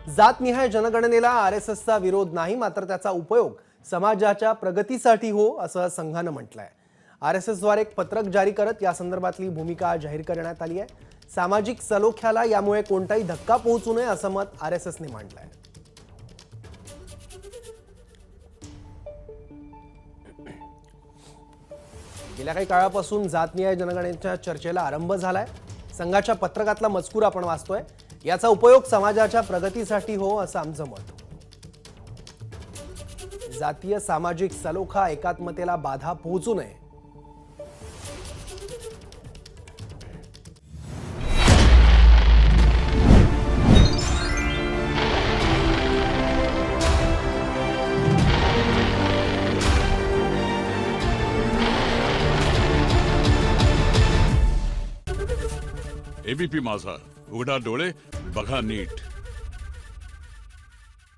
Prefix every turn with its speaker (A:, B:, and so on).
A: जातनिहाय जनगणनेला आरएसएसचा विरोध नाही, मात्र त्याचा उपयोग समाजाच्या प्रगतीसाठी हो असं संघानं म्हटलंय। आरएसएसद्वारे एक पत्रक जारी करत या संदर्भातली भूमिका जाहीर करण्यात आली आहे। सामाजिक सलोख्याला यामुळे कोणताही धक्का पोहोचू नये असं मत आरएसएसने मांडलंय। गेल्या काही काळापासून जातनिहाय जनगणनेच्या चर्चेला आरंभ झालाय। संघाच्या पत्रकातला मजकूर आपण वाचतोय। याचा उपयोग समाजाच्या प्रगतीसाठी हो असं आमचं मत। जातीय सामाजिक सलोखा एकात्मतेला बाधा पोहोचू नये।
B: एबीपी माझा, उघडा डोळे बघा नीट।